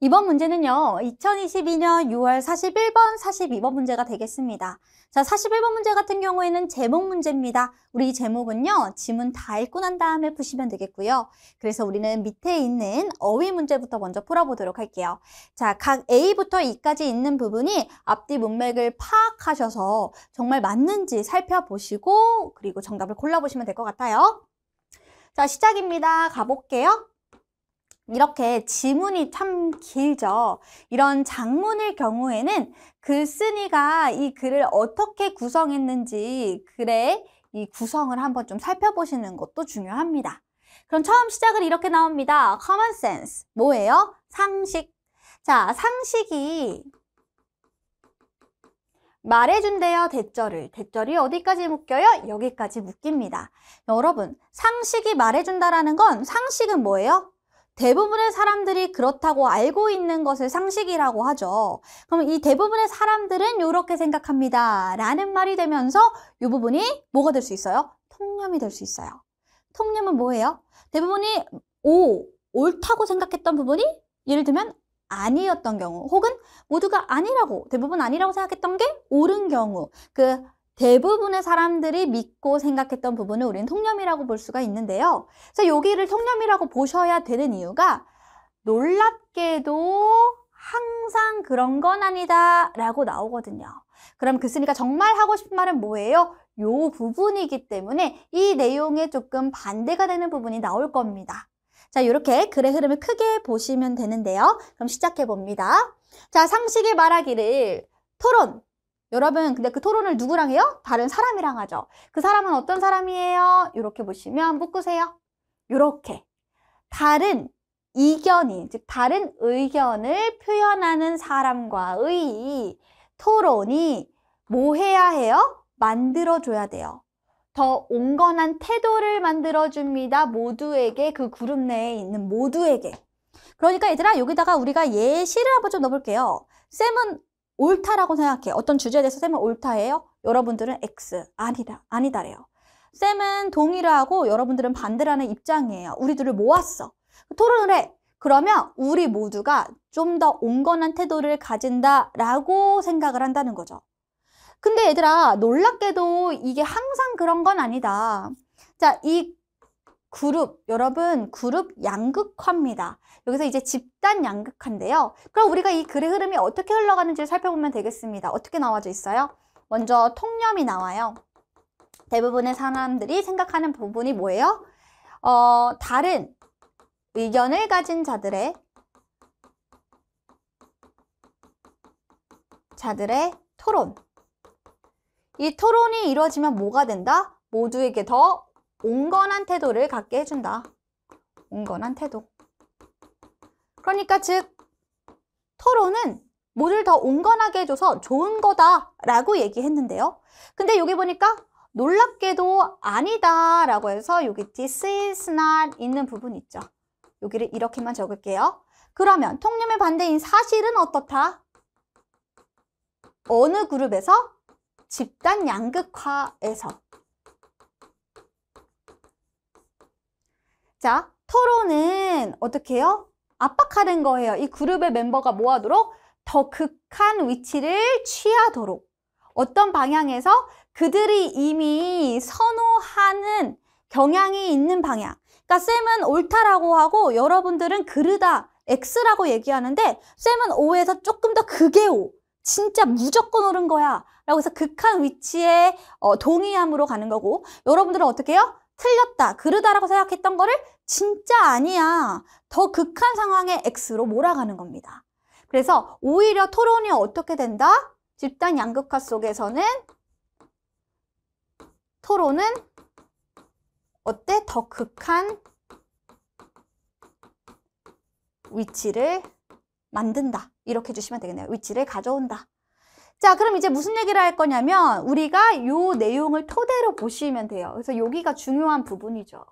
이번 문제는요, 2022년 6월 41번, 42번 문제가 되겠습니다. 자, 41번 문제 같은 경우에는 제목 문제입니다. 우리 이 제목은요, 지문 다 읽고 난 다음에 푸시면 되겠고요. 그래서 우리는 밑에 있는 어휘 문제부터 먼저 풀어보도록 할게요. 자, 각 A부터 E까지 있는 부분이 앞뒤 문맥을 파악하셔서 정말 맞는지 살펴보시고, 그리고 정답을 골라보시면 될 것 같아요. 자, 시작입니다. 가볼게요. 이렇게 지문이 참 길죠. 이런 장문일 경우에는 글쓴이가 이 글을 어떻게 구성했는지 글의 이 구성을 한번 좀 살펴보시는 것도 중요합니다. 그럼 처음 시작은 이렇게 나옵니다. common sense. 뭐예요? 상식. 자, 상식이 말해준대요, 대절을. 대절이 어디까지 묶여요? 여기까지 묶입니다. 여러분, 상식이 말해준다라는 건 상식은 뭐예요? 대부분의 사람들이 그렇다고 알고 있는 것을 상식이라고 하죠. 그럼 이 대부분의 사람들은 이렇게 생각합니다. 라는 말이 되면서 이 부분이 뭐가 될 수 있어요? 통념이 될 수 있어요. 통념은 뭐예요? 대부분이 옳다고 생각했던 부분이 예를 들면 아니었던 경우, 혹은 모두가 아니라고, 대부분 아니라고 생각했던 게 옳은 경우, 그 대부분의 사람들이 믿고 생각했던 부분을 우리는 통념이라고 볼 수가 있는데요. 그래서 여기를 통념이라고 보셔야 되는 이유가 놀랍게도 항상 그런 건 아니다 라고 나오거든요. 그럼 글쓴이가 정말 하고 싶은 말은 뭐예요? 요 부분이기 때문에 이 내용에 조금 반대가 되는 부분이 나올 겁니다. 자, 이렇게 글의 흐름을 크게 보시면 되는데요. 그럼 시작해 봅니다. 자, 상식이 말하기를 토론. 여러분, 근데 그 토론을 누구랑 해요? 다른 사람이랑 하죠. 그 사람은 어떤 사람이에요? 이렇게 보시면 묶으세요. 이렇게 다른 이견이, 즉 다른 의견을 표현하는 사람과의 토론이 뭐 해야 해요? 만들어줘야 돼요. 더 온건한 태도를 만들어줍니다. 모두에게, 그 그룹 내에 있는 모두에게. 그러니까 얘들아, 여기다가 우리가 예시를 한번 좀 넣어볼게요. 쌤은 옳다라고 생각해. 어떤 주제에 대해서 쌤은 옳다예요? 여러분들은 X, 아니다래요. 쌤은 동의를 하고 여러분들은 반대라는 입장이에요. 우리 둘을 모았어. 토론을 해. 그러면 우리 모두가 좀 더 온건한 태도를 가진다라고 생각을 한다는 거죠. 근데 얘들아, 놀랍게도 이게 항상 그런 건 아니다. 자, 이 그룹, 여러분, 그룹 양극화입니다. 여기서 이제 집단 양극화인데요. 그럼 우리가 이 글의 흐름이 어떻게 흘러가는지를 살펴보면 되겠습니다. 어떻게 나와져 있어요? 먼저 통념이 나와요. 대부분의 사람들이 생각하는 부분이 뭐예요? 다른 의견을 가진 자들의 토론. 이 토론이 이루어지면 뭐가 된다? 모두에게 더 온건한 태도를 갖게 해준다. 온건한 태도. 그러니까 즉 토론은 모두를 더 온건하게 해줘서 좋은 거다라고 얘기했는데요. 근데 여기 보니까 놀랍게도 아니다라고 해서 여기 this is not 있는 부분 있죠. 여기를 이렇게만 적을게요. 그러면 통념의 반대인 사실은 어떻다? 어느 그룹에서? 집단 양극화에서. 자, 토론은 어떻게 해요? 압박하는 거예요. 이 그룹의 멤버가 뭐 하도록? 더 극한 위치를 취하도록. 어떤 방향에서? 그들이 이미 선호하는 경향이 있는 방향. 그러니까 쌤은 옳다라고 하고 여러분들은 그르다, X라고 얘기하는데 쌤은 O에서 조금 더 극의 O. 진짜 무조건 옳은 거야 라고 해서 극한 위치에 동의함으로 가는 거고, 여러분들은 어떻게 해요? 틀렸다, 그르다라고 생각했던 거를 진짜 아니야, 더 극한 상황의 X로 몰아가는 겁니다. 그래서 오히려 토론이 어떻게 된다? 집단 양극화 속에서는 토론은 어때? 더 극한 위치를 만든다. 이렇게 해주시면 되겠네요. 위치를 가져온다. 자, 그럼 이제 무슨 얘기를 할 거냐면 우리가 요 내용을 토대로 보시면 돼요. 그래서 여기가 중요한 부분이죠.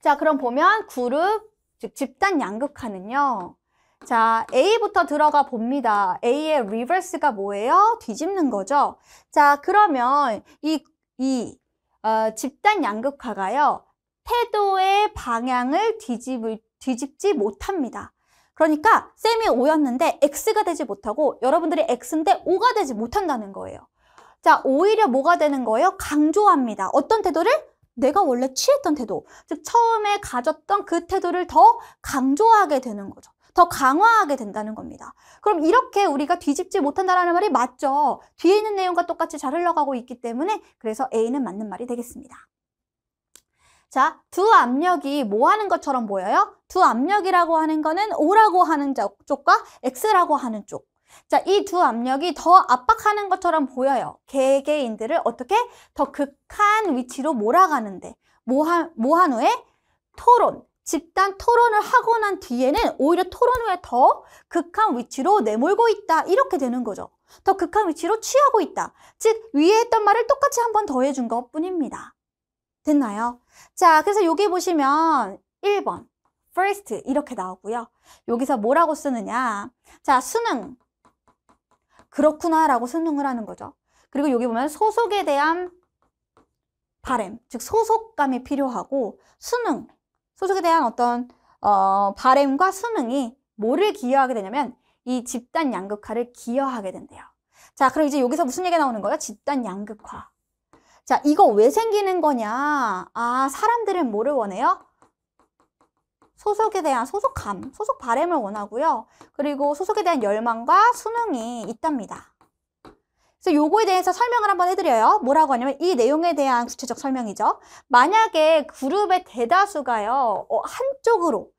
자, 그럼 보면 그룹, 즉 집단 양극화는요. 자, A부터 들어가 봅니다. A의 리버스가 뭐예요? 뒤집는 거죠. 자, 그러면 집단 양극화가요. 태도의 방향을 뒤집지 못합니다. 그러니까 쌤이 O였는데 X가 되지 못하고 여러분들이 X인데 O가 되지 못한다는 거예요. 자, 오히려 뭐가 되는 거예요? 강조합니다. 어떤 태도를? 내가 원래 취했던 태도, 즉 처음에 가졌던 그 태도를 더 강조하게 되는 거죠. 더 강화하게 된다는 겁니다. 그럼 이렇게 우리가 뒤집지 못한다는 말이 맞죠. 뒤에 있는 내용과 똑같이 잘 흘러가고 있기 때문에 그래서 A는 맞는 말이 되겠습니다. 자, 두 압력이 뭐 하는 것처럼 보여요? 두 압력이라고 하는 거는 O라고 하는 쪽과 X라고 하는 쪽. 자, 이 두 압력이 더 압박하는 것처럼 보여요. 개개인들을 어떻게 더 극한 위치로 몰아가는데 뭐한 후에 토론, 집단 토론을 하고 난 뒤에는 오히려 토론 후에 더 극한 위치로 내몰고 있다. 이렇게 되는 거죠. 더 극한 위치로 취하고 있다. 즉 위에 했던 말을 똑같이 한 번 더 해준 것뿐입니다. 됐나요? 자, 그래서 여기 보시면 1번 first 이렇게 나오고요. 여기서 뭐라고 쓰느냐? 자, 수능. 그렇구나 라고 수능을 하는 거죠. 그리고 여기 보면 소속에 대한 바램, 즉 소속감이 필요하고 수능, 소속에 대한 어떤 바램과 수능이 뭐를 기여하게 되냐면 이 집단 양극화를 기여하게 된대요. 자, 그럼 이제 여기서 무슨 얘기가 나오는 거예요? 집단 양극화. 자, 이거 왜 생기는 거냐? 아, 사람들은 뭐를 원해요? 소속에 대한 소속감, 소속 바램을 원하고요. 그리고 소속에 대한 열망과 수능이 있답니다. 그래서 요거에 대해서 설명을 한번 해드려요. 뭐라고 하냐면 이 내용에 대한 구체적 설명이죠. 만약에 그룹의 대다수가요, 한쪽으로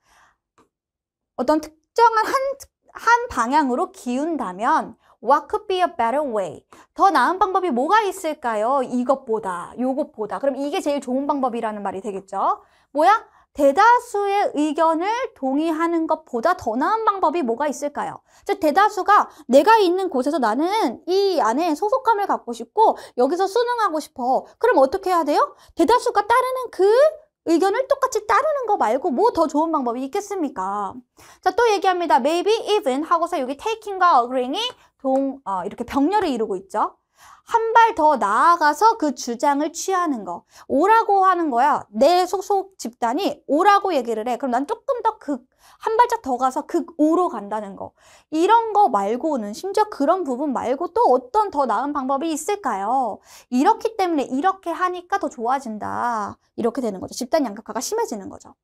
어떤 특정한 한 방향으로 기운다면 What could be a better way? 더 나은 방법이 뭐가 있을까요? 이것보다, 요것보다. 그럼 이게 제일 좋은 방법이라는 말이 되겠죠. 뭐야? 대다수의 의견을 동의하는 것보다 더 나은 방법이 뭐가 있을까요? 즉 대다수가 내가 있는 곳에서 나는 이 안에 소속감을 갖고 싶고 여기서 수능하고 싶어. 그럼 어떻게 해야 돼요? 대다수가 따르는 그 의견을 똑같이 따르는 거 말고 뭐 더 좋은 방법이 있겠습니까? 자, 또 얘기합니다. Maybe even 하고서 여기 taking과 agreeing이 이렇게 병렬을 이루고 있죠. 한 발 더 나아가서 그 주장을 취하는 거. O라고 하는 거야. 내 소속 집단이 O라고 얘기를 해. 그럼 난 조금 더 한 발짝 더 가서 O로 간다는 거. 이런 거 말고는 심지어 그런 부분 말고 또 어떤 더 나은 방법이 있을까요? 이렇기 때문에 이렇게 하니까 더 좋아진다. 이렇게 되는 거죠. 집단 양극화가 심해지는 거죠.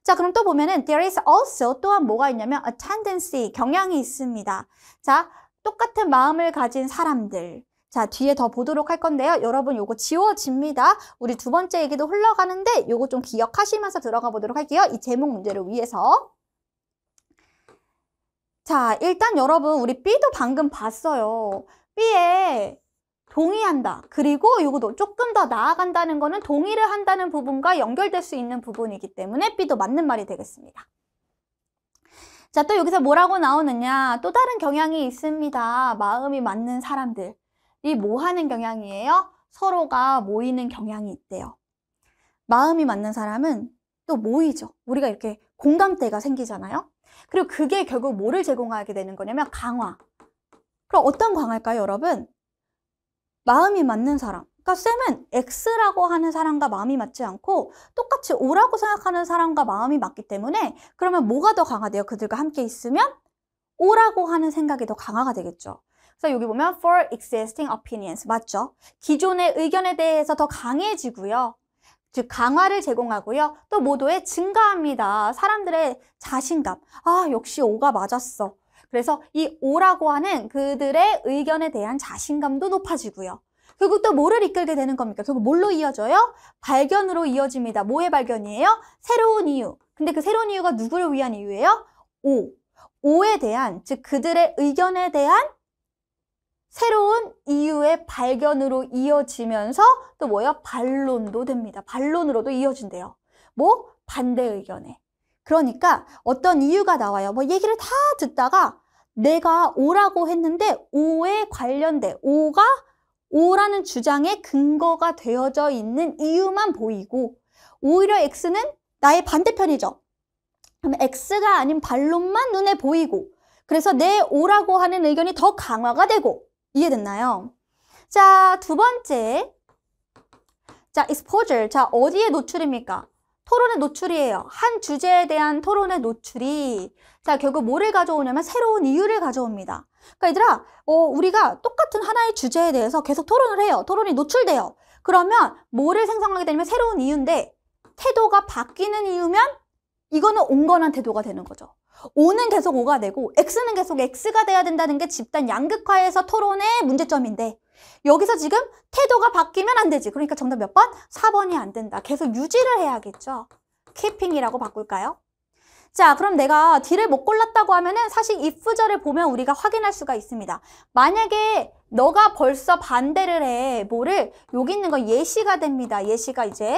자, 그럼 또 보면은 there is also 또한 뭐가 있냐면 a tendency, 경향이 있습니다. 자, 똑같은 마음을 가진 사람들. 자, 뒤에 더 보도록 할 건데요. 여러분 요거 지워집니다. 우리 두 번째 얘기도 흘러가는데 요거 좀 기억하시면서 들어가 보도록 할게요. 이 제목 문제를 위해서. 자, 일단 여러분 우리 B도 방금 봤어요. B에 동의한다. 그리고 요거도 조금 더 나아간다는 거는 동의를 한다는 부분과 연결될 수 있는 부분이기 때문에 B도 맞는 말이 되겠습니다. 자, 또 여기서 뭐라고 나오느냐. 또 다른 경향이 있습니다. 마음이 맞는 사람들. 이 뭐 하는 경향이에요? 서로가 모이는 경향이 있대요. 마음이 맞는 사람은 또 모이죠. 우리가 이렇게 공감대가 생기잖아요. 그리고 그게 결국 뭐를 제공하게 되는 거냐면 강화. 그럼 어떤 강화일까요, 여러분? 마음이 맞는 사람. 그러니까 쌤은 X라고 하는 사람과 마음이 맞지 않고 똑같이 O라고 생각하는 사람과 마음이 맞기 때문에 그러면 뭐가 더 강화돼요? 그들과 함께 있으면 O라고 하는 생각이 더 강화가 되겠죠. 그래서 여기 보면 for existing opinions 맞죠? 기존의 의견에 대해서 더 강해지고요. 즉 강화를 제공하고요. 또 모두에 증가합니다. 사람들의 자신감. 아, 역시 O가 맞았어. 그래서 이 O라고 하는 그들의 의견에 대한 자신감도 높아지고요. 결국 또 뭐를 이끌게 되는 겁니까? 결국 뭘로 이어져요? 발견으로 이어집니다. 뭐의 발견이에요? 새로운 이유. 근데 그 새로운 이유가 누구를 위한 이유예요? O. O에 대한, 즉 그들의 의견에 대한 새로운 이유의 발견으로 이어지면서 또 뭐예요? 반론도 됩니다. 반론으로도 이어진대요. 뭐? 반대 의견에. 그러니까 어떤 이유가 나와요. 뭐 얘기를 다 듣다가 내가 O라고 했는데 O에 관련된 O라는 주장의 근거가 되어져 있는 이유만 보이고 오히려 X는 나의 반대편이죠. 그럼 X가 아닌 반론만 눈에 보이고 그래서 내 O라고 하는 의견이 더 강화가 되고 이해됐나요? 자, 두 번째. 자, exposure. 자, 어디에 노출입니까? 토론의 노출이에요. 한 주제에 대한 토론의 노출이 자 결국 뭐를 가져오냐면 새로운 이유를 가져옵니다. 그러니까 얘들아 우리가 똑같은 하나의 주제에 대해서 계속 토론을 해요. 토론이 노출돼요. 그러면 뭐를 생성하게 되냐면 새로운 이유인데 태도가 바뀌는 이유면 이거는 온건한 태도가 되는 거죠. O는 계속 O가 되고 X는 계속 X가 돼야 된다는 게 집단 양극화에서 토론의 문제점인데 여기서 지금 태도가 바뀌면 안 되지. 그러니까 정답 몇 번? 4번이 안 된다. 계속 유지를 해야겠죠. keeping이라고 바꿀까요? 자, 그럼 내가 D를 못 골랐다고 하면은 사실 if절을 보면 우리가 확인할 수가 있습니다. 만약에 너가 벌써 반대를 해. 뭐를? 여기 있는 거 예시가 됩니다. 예시가 이제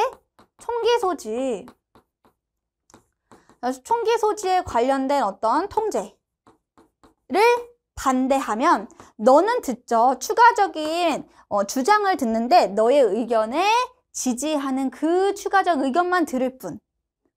총기 소지. 총기 소지에 관련된 어떤 통제를 반대하면 너는 듣죠. 추가적인 주장을 듣는데 너의 의견에 지지하는 그 추가적 의견만 들을 뿐.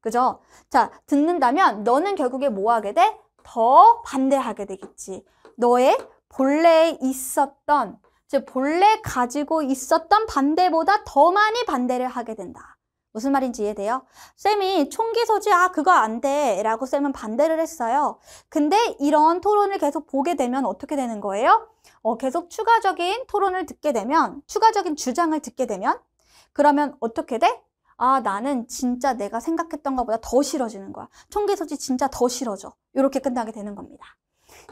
그죠? 자, 듣는다면 너는 결국에 뭐 하게 돼? 더 반대하게 되겠지. 너의 본래 있었던, 즉 본래 가지고 있었던 반대보다 더 많이 반대를 하게 된다. 무슨 말인지 이해돼요? 쌤이 총기 소지 그거 안 돼 라고 쌤은 반대를 했어요. 근데 이런 토론을 계속 보게 되면 어떻게 되는 거예요? 계속 추가적인 토론을 듣게 되면 추가적인 주장을 듣게 되면 그러면 어떻게 돼? 나는 진짜 내가 생각했던 것보다 더 싫어지는 거야. 총기 소지 진짜 더 싫어져. 이렇게 끝나게 되는 겁니다.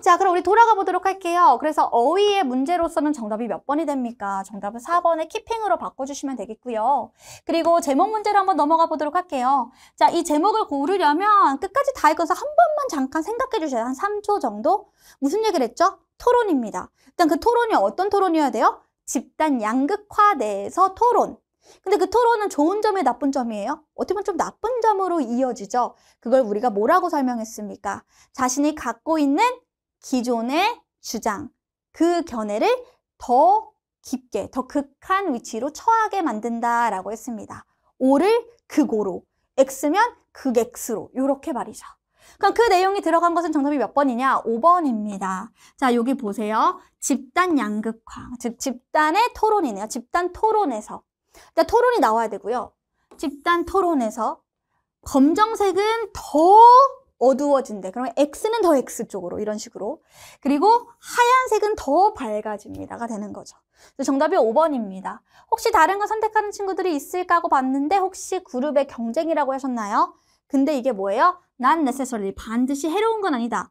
자, 그럼 우리 돌아가 보도록 할게요. 그래서 어휘의 문제로서는 정답이 몇 번이 됩니까? 정답은 4번의 키핑으로 바꿔주시면 되겠고요. 그리고 제목 문제로 한번 넘어가 보도록 할게요. 자, 이 제목을 고르려면 끝까지 다 읽어서 한 번만 잠깐 생각해 주셔요. 한 3초 정도. 무슨 얘기를 했죠? 토론입니다. 일단 그 토론이 어떤 토론이어야 돼요? 집단 양극화 내에서 토론. 근데 그 토론은 좋은 점이 나쁜 점이에요? 어떻게 보면 좀 나쁜 점으로 이어지죠. 그걸 우리가 뭐라고 설명했습니까? 자신이 갖고 있는 기존의 주장, 그 견해를 더 깊게, 더 극한 위치로 처하게 만든다라고 했습니다. O를 극오로, X면 극X로 이렇게 말이죠. 그럼 그 내용이 들어간 것은 정답이 몇 번이냐? 5번입니다. 자, 여기 보세요. 집단 양극화, 즉 집단의 토론이네요. 집단 토론에서. 일단 토론이 나와야 되고요. 집단 토론에서 검정색은 더 어두워진대. 그러면 X는 더 X 쪽으로 이런 식으로. 그리고 하얀색은 더 밝아집니다가 되는 거죠. 정답이 5번입니다. 혹시 다른 거 선택하는 친구들이 있을까 하고 봤는데 혹시 그룹의 경쟁이라고 하셨나요? 근데 이게 뭐예요? Not necessarily. 반드시 해로운 건 아니다.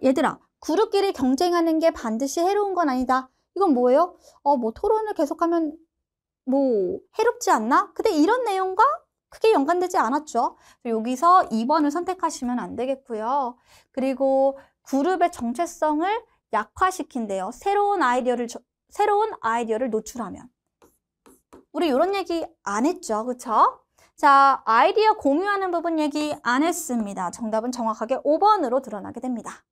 얘들아, 그룹끼리 경쟁하는 게 반드시 해로운 건 아니다. 이건 뭐예요? 뭐 토론을 계속하면 뭐 해롭지 않나? 근데 이런 내용과 크게 연관되지 않았죠. 여기서 2번을 선택하시면 안 되겠고요. 그리고 그룹의 정체성을 약화시킨대요. 새로운 아이디어를 노출하면. 우리 이런 얘기 안 했죠. 그쵸? 자, 아이디어 공유하는 부분 얘기 안 했습니다. 정답은 정확하게 5번으로 드러나게 됩니다.